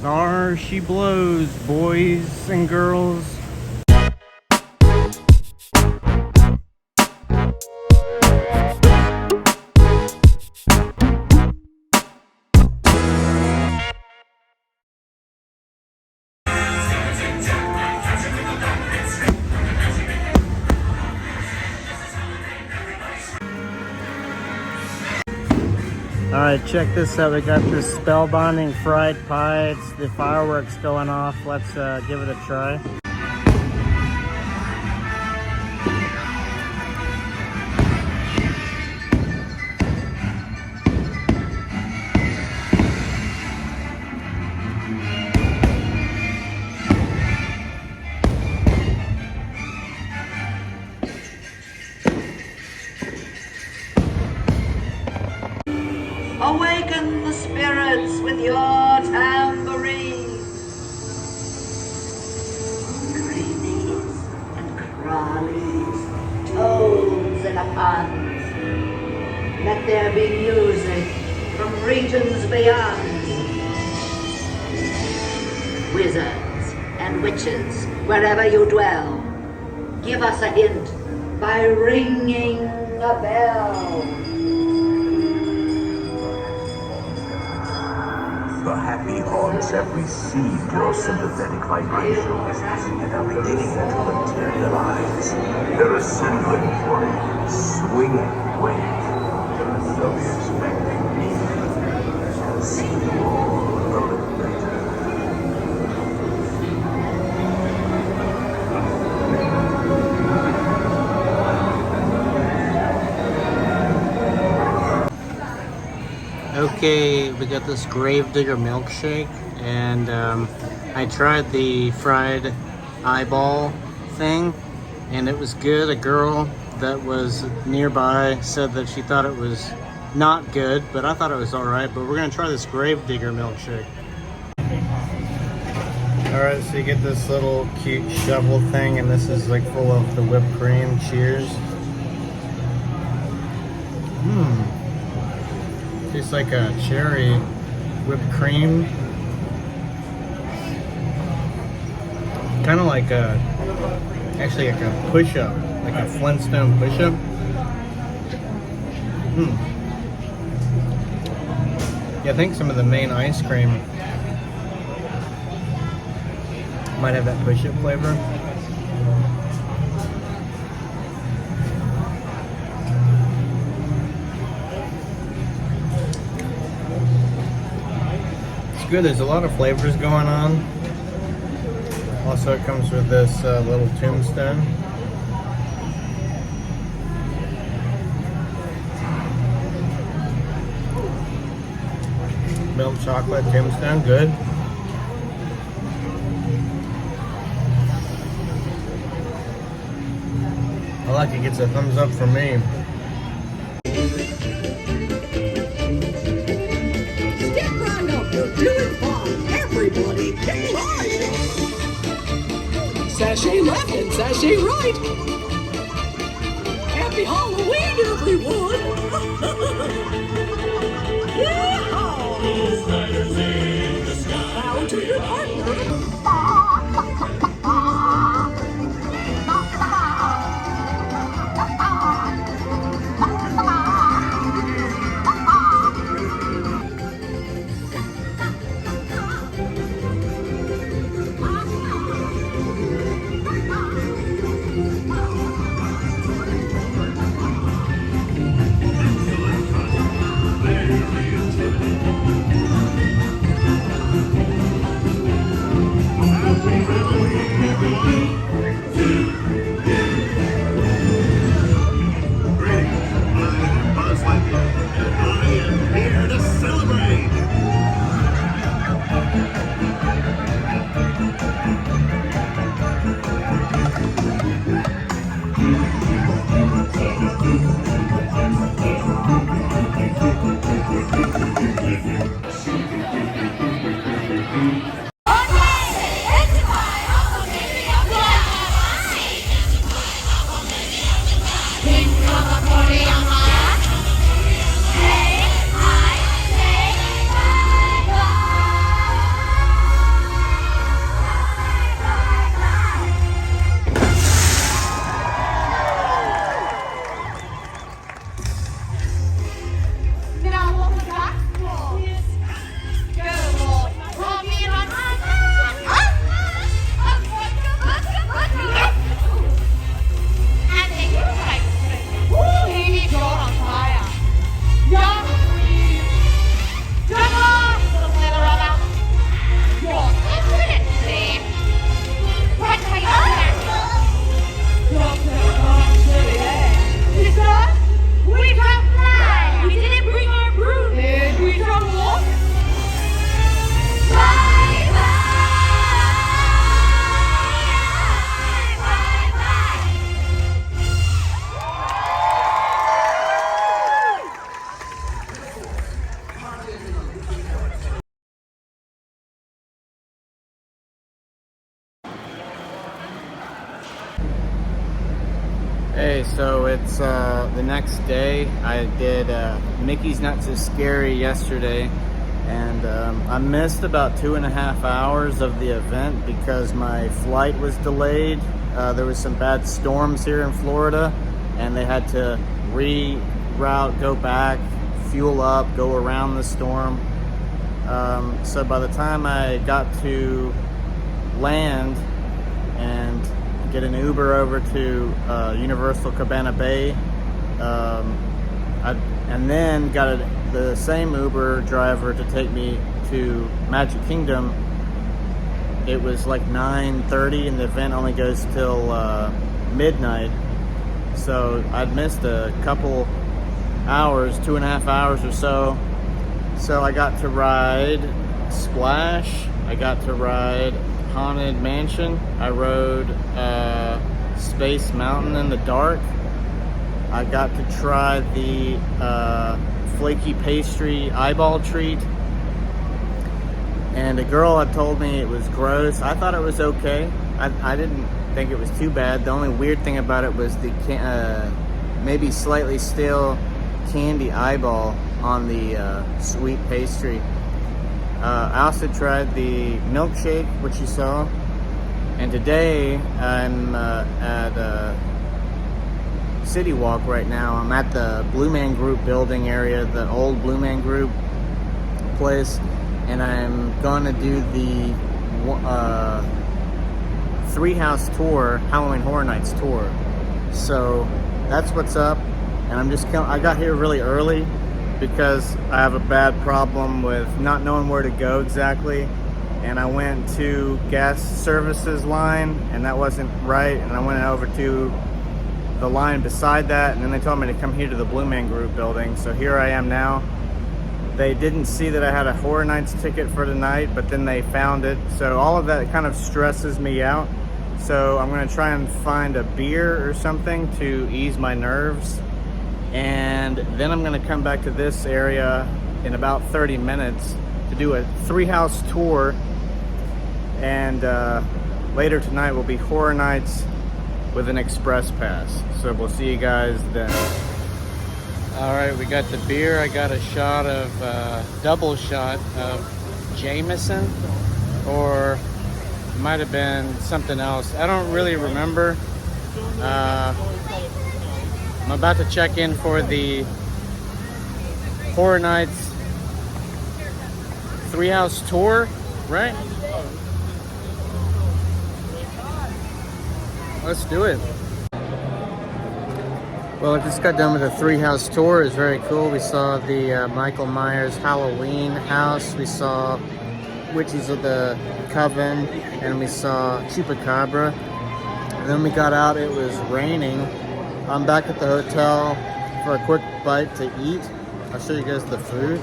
There she blows, boys and girls. Alright, check this out. We got this spellbinding fried pie. It's the fireworks going off. Let's give it a try. Awaken the spirits with your tambourine. Greenies and crawlies, toads and puns. Let there be music from regions beyond. Wizards and witches, wherever you dwell, give us a hint by ringing a bell. The happy haunts have received your sympathetic vibrations and are beginning to materialize. They're assembling for a swinging wave. They'll be expecting me. I'll see you all a little later. Okay, we got this Gravedigger milkshake, and I tried the fried eyeball thing, and it was good. A girl that was nearby said that she thought it was not good, but I thought it was alright. But we're gonna try this Gravedigger milkshake. Alright, so you get this little cute shovel thing, and this is like full of the whipped cream. Cheers. Tastes like a cherry whipped cream. Kind of like actually like a push-up, like a Flintstone push-up. Yeah, I think some of the main ice cream might have that push-up flavor. Good. There's a lot of flavors going on. Also, it comes with this little tombstone. Milk chocolate tombstone, good. I like it. Gets a thumbs up from me. Everybody get live! Sashay left and sashay right! Happy Halloween, everyone! Yeehaw! Bow to your partner! Hey, so it's the next day. I did Mickey's Not So Scary yesterday, and I missed about 2.5 hours of the event because my flight was delayed. There was some bad storms here in Florida, and they had to reroute, go back, fuel up, go around the storm. So by the time I got to land and get an Uber over to Universal Cabana Bay, and then got the same Uber driver to take me to Magic Kingdom. It was like 9:30 and the event only goes till midnight. So I'd missed a couple hours, 2.5 hours or so. So I got to ride Splash. I got to ride Haunted Mansion. I rode Space Mountain in the dark. I got to try the flaky pastry eyeball treat. And a girl had told me it was gross. I thought it was okay. I didn't think it was too bad. The only weird thing about it was the maybe slightly stale candy eyeball on the sweet pastry. I also tried the milkshake, which you saw. And today I'm at City Walk right now. I'm at the Blue Man Group building area, the old Blue Man Group place. And I'm going to do the Three House tour, Halloween Horror Nights tour. So that's what's up. And I got here really early because I have a bad problem with not knowing where to go exactly. And I went to guest services line and that wasn't right. And I went over to the line beside that. And then they told me to come here to the Blue Man Group building. So here I am now. They didn't see that I had a Horror Nights ticket for tonight, but then they found it. So all of that kind of stresses me out. So I'm gonna try and find a beer or something to ease my nerves. And then I'm gonna come back to this area in about 30 minutes to do a Three House tour. And later tonight will be Horror Nights with an express pass. So we'll see you guys then. All right, we got the beer. I got a shot of, double shot of Jameson, or it might have been something else. I don't really remember. I'm about to check in for the Horror Nights Three House tour, right? Let's do it. Well, I just got done with the Three House tour. It was very cool. We saw the Michael Myers Halloween house. We saw Witches of the Coven, and we saw Chupacabra. And then we got out, it was raining. I'm back at the hotel for a quick bite to eat. I'll show you guys the food.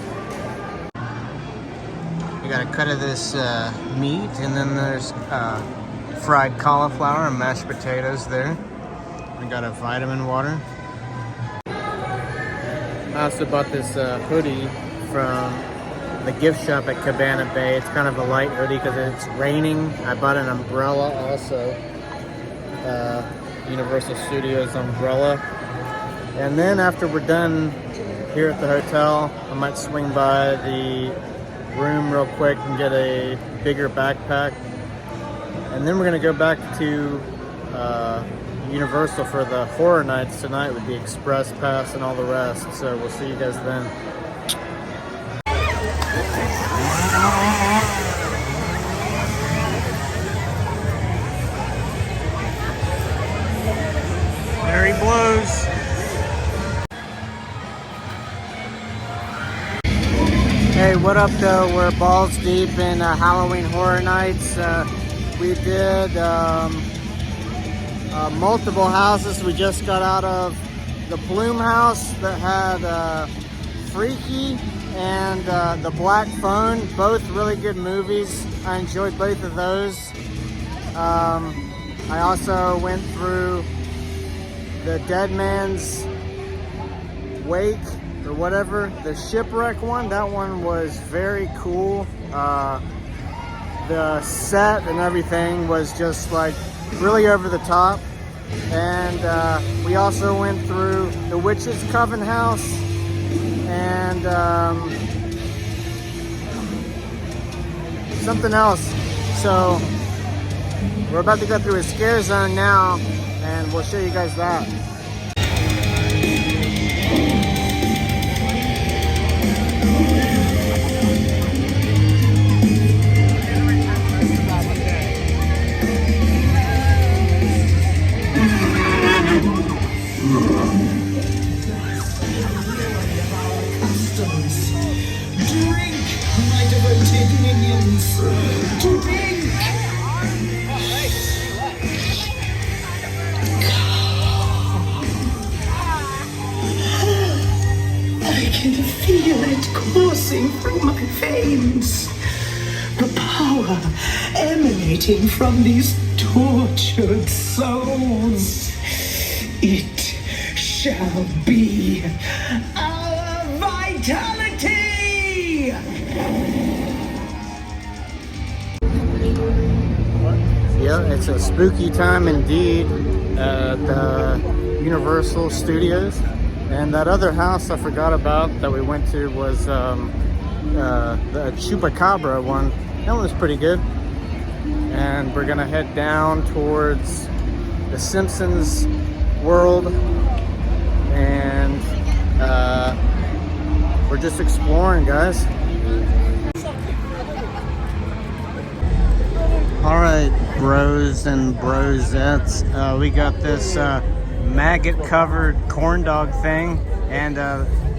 We got a cut of this meat, and then there's fried cauliflower and mashed potatoes there. We got a vitamin water. I also bought this hoodie from the gift shop at Cabana Bay. It's kind of a light hoodie because it's raining. I bought an umbrella also. Universal Studios umbrella. And then after we're done here at the hotel, I might swing by the room real quick and get a bigger backpack. And then we're gonna go back to Universal for the Horror Nights tonight with the express pass and all the rest. So we'll see you guys then. There he blows. Hey, what up though? We're balls deep in Halloween Horror Nights. We did multiple houses. We just got out of the Bloom house that had Freaky and the Black Phone. Both really good movies. I enjoyed both of those. I also went through the Dead Man's Wake or whatever, the Shipwreck one. That one was very cool. The set and everything was just like really over the top. And we also went through the Witch's Coven House and something else. So we're about to go through a scare zone now, and we'll show you guys that. Drink, my devoted minions. Drink. I can feel it coursing through my veins. The power emanating from these tortured souls. It shall be our vitality! Yeah, it's a spooky time indeed at Universal Studios. And that other house I forgot about that we went to was the Chupacabra one. That one was pretty good. And we're gonna head down towards the Simpsons world, and we're just exploring, guys. All right, bros and brosettes, we got this maggot-covered corn dog thing, and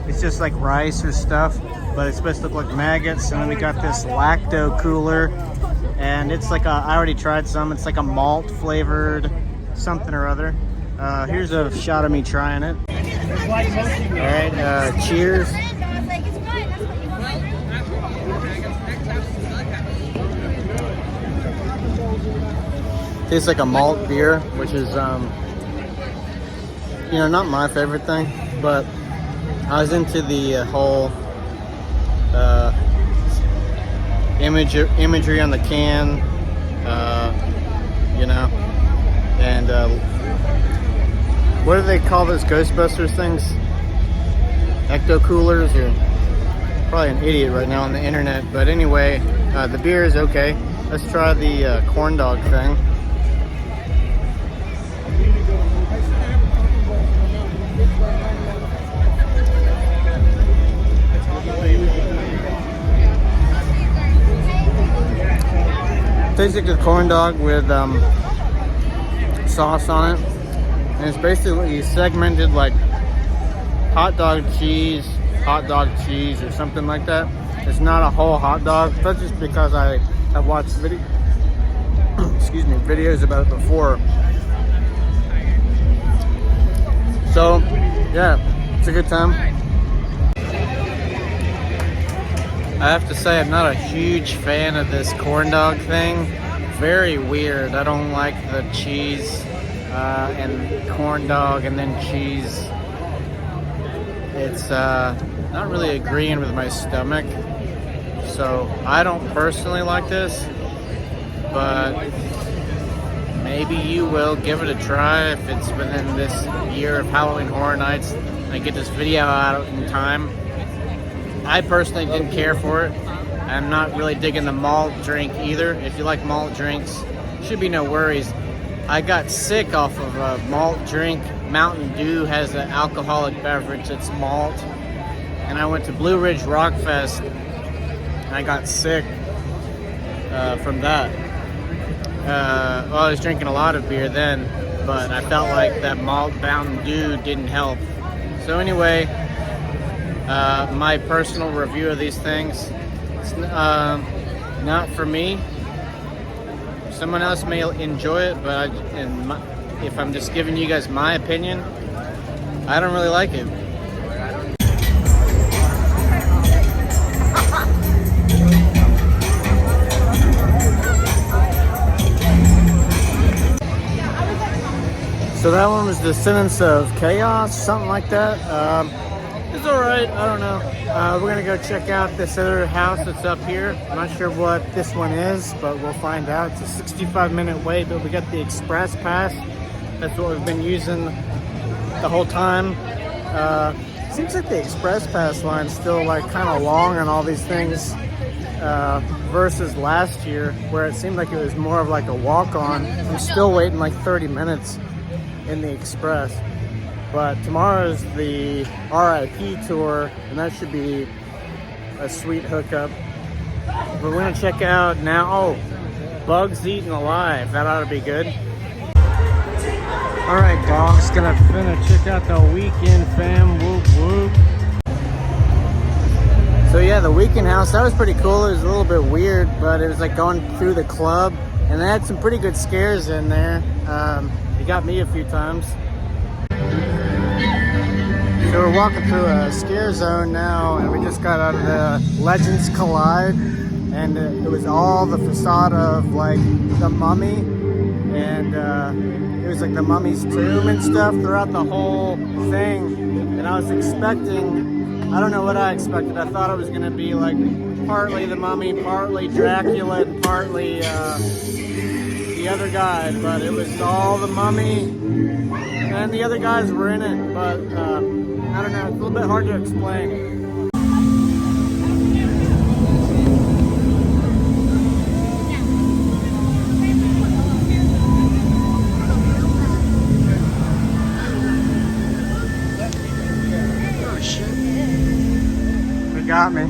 it's just like rice or stuff, but it's supposed to look like maggots. And then we got this lacto cooler, and it's like I already tried some. It's like a malt flavored something or other. Here's a shot of me trying it. All right, cheers. Tastes like a malt beer, which is, you know, not my favorite thing, but I was into the whole imagery on the can, you know, and what do they call those Ghostbusters things? Ecto coolers, or probably an idiot right now on the internet. But anyway, the beer is okay. Let's try the corn dog thing. Tastes like a corn dog with sauce on it, and it's basically segmented like hot dog cheese, or something like that. It's not a whole hot dog. That's just because I have watched videos about it before. So yeah, it's a good time. I have to say, I'm not a huge fan of this corn dog thing. Very weird. I don't like the cheese and corn dog and then cheese. It's not really agreeing with my stomach. So I don't personally like this, but maybe you will. Give it a try if it's within this year of Halloween Horror Nights and I get this video out in time. I personally didn't care for it. I'm not really digging the malt drink either. If you like malt drinks, should be no worries. I got sick off of a malt drink. Mountain Dew has an alcoholic beverage that's malt. And I went to Blue Ridge Rock Fest and I got sick from that. Well, I was drinking a lot of beer then, but I felt like that malt Mountain Dew didn't help. So anyway, my personal review of these things, it's not for me. Someone else may enjoy it, but if I'm just giving you guys my opinion, I don't really like it. So that one was Descendants of Chaos, something like that. It's alright, I don't know. We're gonna go check out this other house that's up here. I'm not sure what this one is, but we'll find out. It's a 65-minute wait, but we got the express pass That's what we've been using the whole time. Seems like the Express Pass line's still like kind of long on all these things versus last year, where it seemed like it was more of like a walk-on. I'm still waiting like 30 minutes in the Express. But tomorrow's the RIP tour, and that should be a sweet hookup. We're gonna check out now. Oh, Bugs Eaten Alive. That ought to be good. All right, dogs. Gonna check out the Weekend fam. Whoop whoop. So yeah, the Weekend house. That was pretty cool. It was a little bit weird, but it was like going through the club, and they had some pretty good scares in there. It got me a few times. So we're walking through a scare zone now, and we just got out of the Legends Collide, and it was all the facade of like the Mummy, and it was like the Mummy's tomb and stuff throughout the whole thing. And I was expecting, I don't know what I expected. I thought it was gonna be like partly the Mummy, partly Dracula, and partly the other guy, but it was all the Mummy, and the other guys were in it, but I don't know, it's a little bit hard to explain. Oh shit. It got me.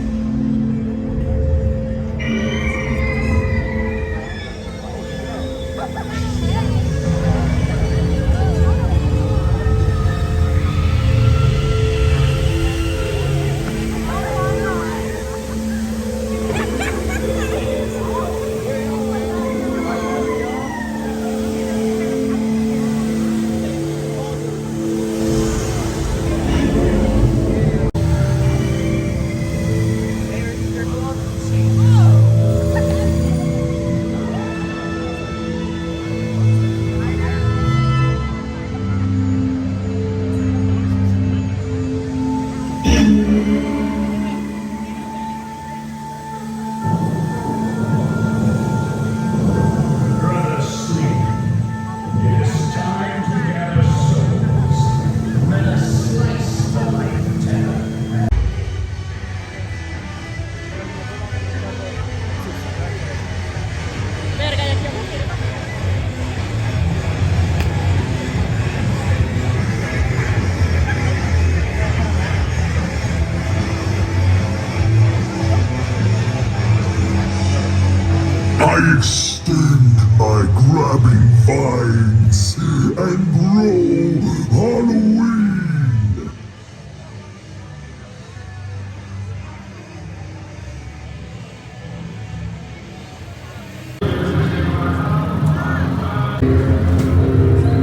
I extend my grabbing vines and grow Halloween.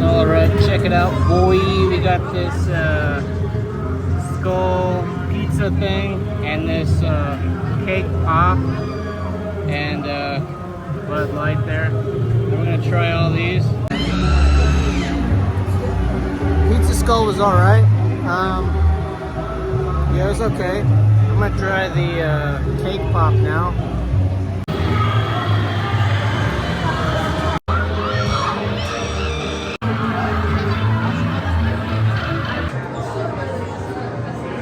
All right, check it out, boy. We got this skull pizza thing and this cake pop and Bud Light there. We're gonna try all these. Pizza skull was all right. Yeah, it was okay. I'm gonna try the cake pop now.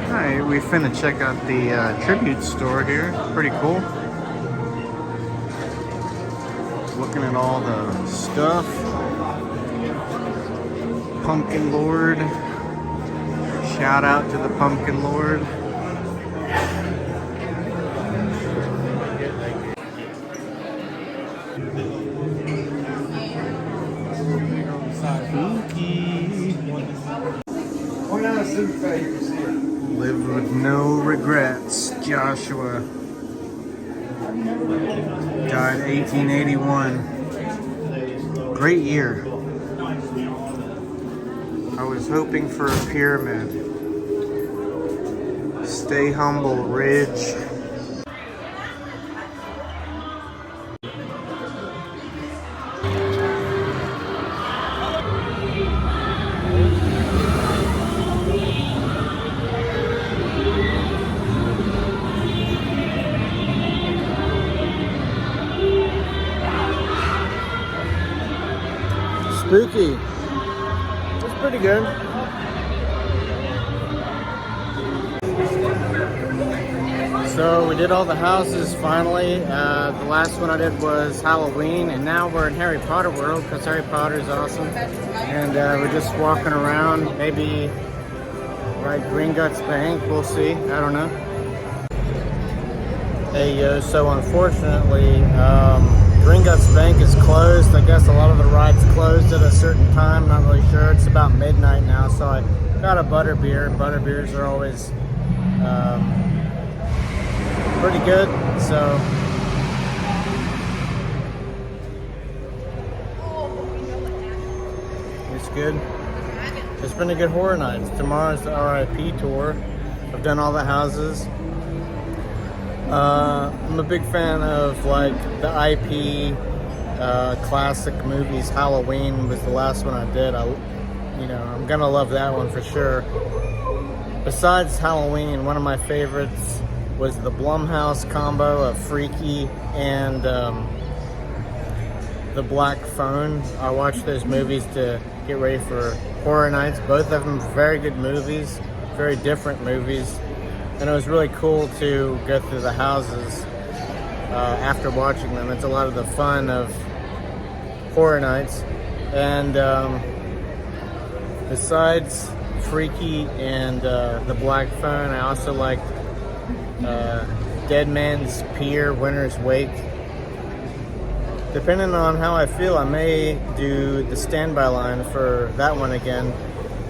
Alright, we finna check out the tribute store here. Pretty cool. Looking at all the stuff. Pumpkin Lord. Shout out to the Pumpkin Lord. Spooky. Live with no regrets, Joshua. Died 1881. Great year. I was hoping for a pyramid. Stay humble, Ridge. Spooky. pretty good. So we did all the houses finally. The last one I did was Halloween, and now we're in Harry Potter world because Harry Potter is awesome. And we're just walking around, maybe like Gringotts Bank, we'll see, I don't know. Hey yo, so unfortunately, Gringotts Bank is closed. I guess a lot of the rides closed at a certain time, not really sure. It's about midnight now, so I got a butterbeer. Butterbeers are always pretty good, so it's good. It's been a good horror night. Tomorrow's the RIP tour. I've done all the houses. I'm a big fan of like the IP classic movies. Halloween was the last one I did. I'm gonna love that one for sure. Besides Halloween, one of my favorites was the Blumhouse combo of Freaky and The Black Phone. I watched those movies to get ready for horror nights. Both of them very good movies, very different movies. And it was really cool to go through the houses after watching them. It's a lot of the fun of horror nights. And besides Freaky and The Black Phone, I also liked Dead Man's Pier, Winter's Wake. Depending on how I feel, I may do the standby line for that one again.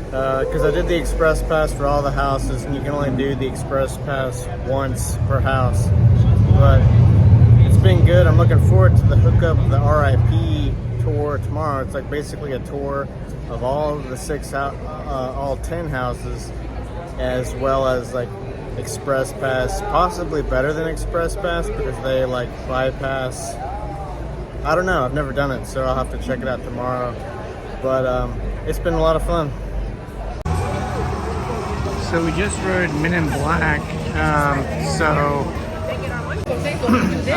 Because I did the express pass for all the houses, and you can only do the express pass once per house. But it's been good. I'm looking forward to the hookup of the RIP tour tomorrow. It's like basically a tour of all of the all 10 houses, as well as like express pass, possibly better than express pass because they like bypass. I don't know, I've never done it, so I'll have to check it out tomorrow. But it's been a lot of fun. So we just rode Men in Black. I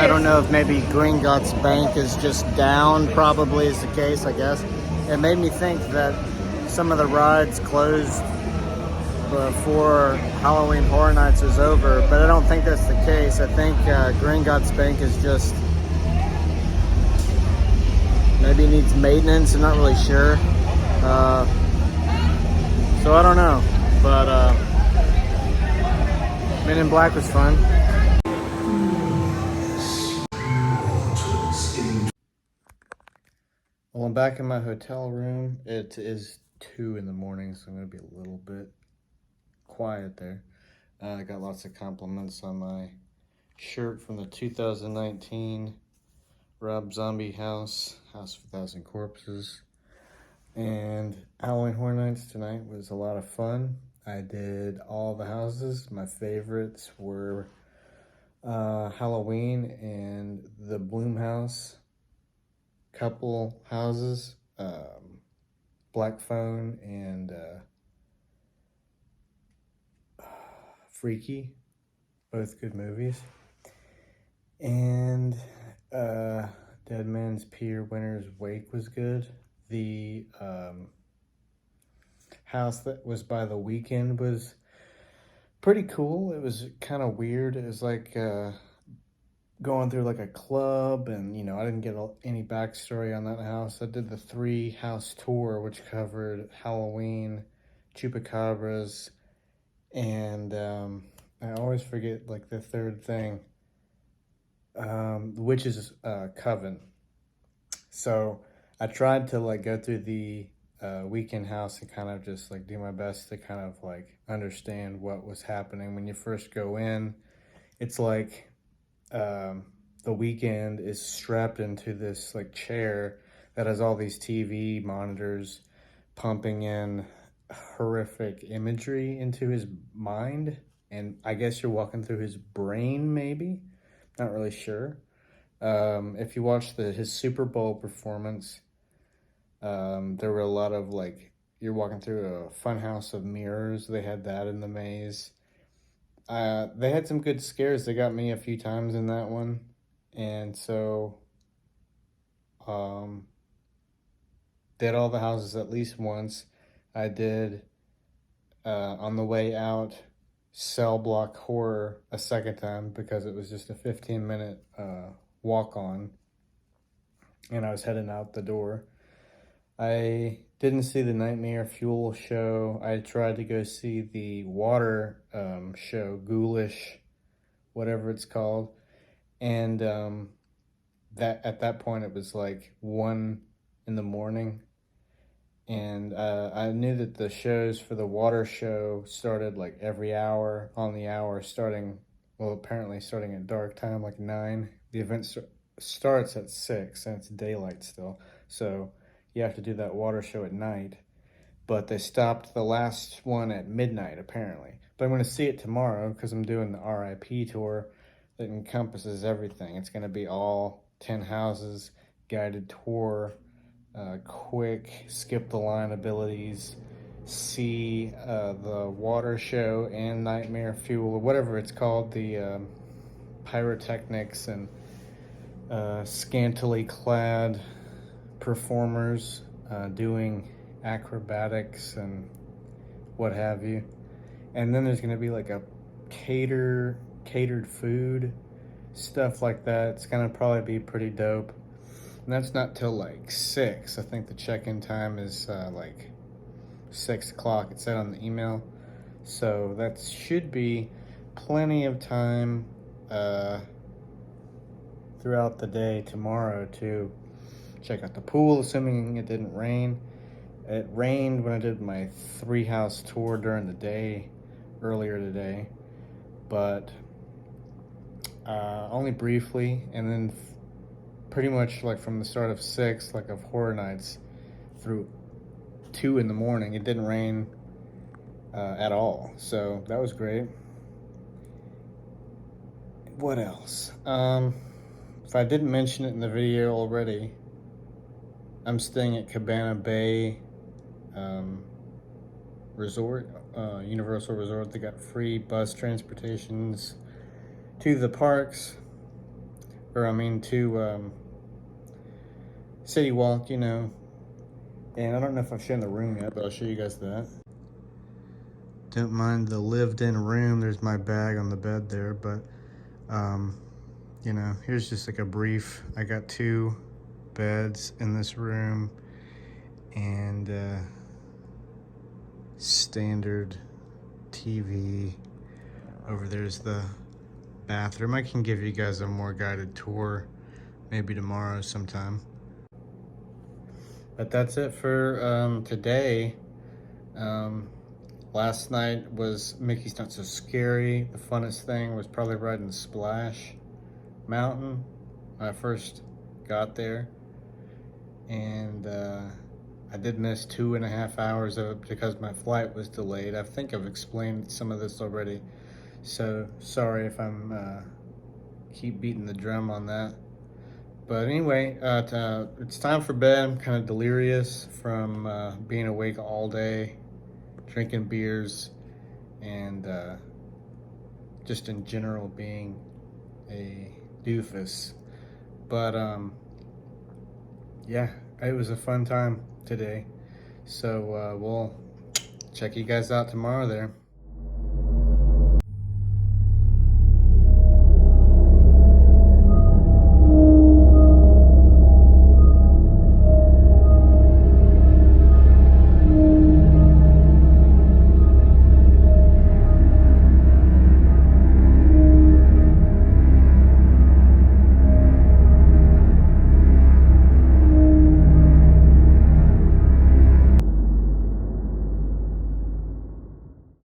don't know if maybe Gringotts Bank is just down, probably is the case, I guess. It made me think that some of the rides closed before Halloween Horror Nights is over, but I don't think that's the case. I think Gringotts Bank is just, maybe needs maintenance, I'm not really sure. So I don't know, but Men in Black was fun. Well, I'm back in my hotel room. It is 2 in the morning, so I'm gonna be a little bit quiet there. I got lots of compliments on my shirt from the 2019 Rob Zombie House of 1,000 Corpses. And Halloween Horror Nights tonight was a lot of fun. I did all the houses. My favorites were Halloween and the Blumhouse couple houses, Black Phone and Freaky, both good movies. And Dead Man's Pier, Winter's Wake was good. The house that was by The Weeknd was pretty cool. It was kind of weird. It was like going through like a club, and I didn't get any backstory on that house. I did the 3-house tour, which covered Halloween, Chupacabras, and I always forget like the third thing, the Witch's Coven. So I tried to like go through the Weekend house and kind of just like do my best to kind of like understand what was happening. When you first go in, it's like The Weeknd is strapped into this like chair that has all these TV monitors pumping in horrific imagery into his mind, and I guess you're walking through his brain, maybe, not really sure. If you watch his Super Bowl performance, there were a lot of like, you're walking through a fun house of mirrors. They had that in the maze. They had some good scares. They got me a few times in that one. And so, did all the houses at least once. I did on the way out Cell Block Horror a second time because it was just a 15-minute walk on, and I was heading out the door. I didn't see the Nightmare Fuel show. I tried to go see the water show, Ghoulish, whatever it's called, and that at that point it was like 1 in the morning, and I knew that the shows for the water show started like every hour on the hour, starting, well, apparently starting at dark time, like 9. The event starts at 6 and it's daylight still, so you have to do that water show at night. But they stopped the last one at midnight apparently. But I'm going to see it tomorrow because I'm doing the RIP tour that encompasses everything. It's going to be all 10 houses, guided tour, quick skip the line abilities, see the water show and Nightmare Fuel, or whatever it's called, the pyrotechnics and scantily clad performers doing acrobatics and what have you. And then there's going to be like a catered food, stuff like that. It's going to probably be pretty dope. And that's not till like 6. I think the check-in time is like 6 o'clock. It said on the email. So that should be plenty of time throughout the day tomorrow to check out the pool, assuming it didn't rain. It rained when I did my 3-house tour during the day earlier today, but only briefly, and then pretty much like from the start of 6, like of Horror Nights, through 2 in the morning, it didn't rain at all, so that was great. What else? If I didn't mention it in the video already, I'm staying at Cabana Bay Resort, Universal Resort. They got free bus transportations to the parks, or I mean to City Walk, you know. And I don't know if I've shown the room yet, but I'll show you guys that. Don't mind the lived-in room. There's my bag on the bed there, but you know, here's just like a brief. I got 2 beds in this room and standard TV. Over there's the bathroom. I can give you guys a more guided tour maybe tomorrow sometime. But that's it for today. Last night was Mickey's Not So Scary. The funnest thing was probably riding Splash Mountain when I first got there. And I did miss 2.5 hours of it because my flight was delayed. I think I've explained some of this already, so sorry if I'm keep beating the drum on that. But anyway, it's time for bed. I'm kind of delirious from being awake all day, drinking beers, and just in general being a doofus. But yeah, it was a fun time today. So we'll check you guys out tomorrow there.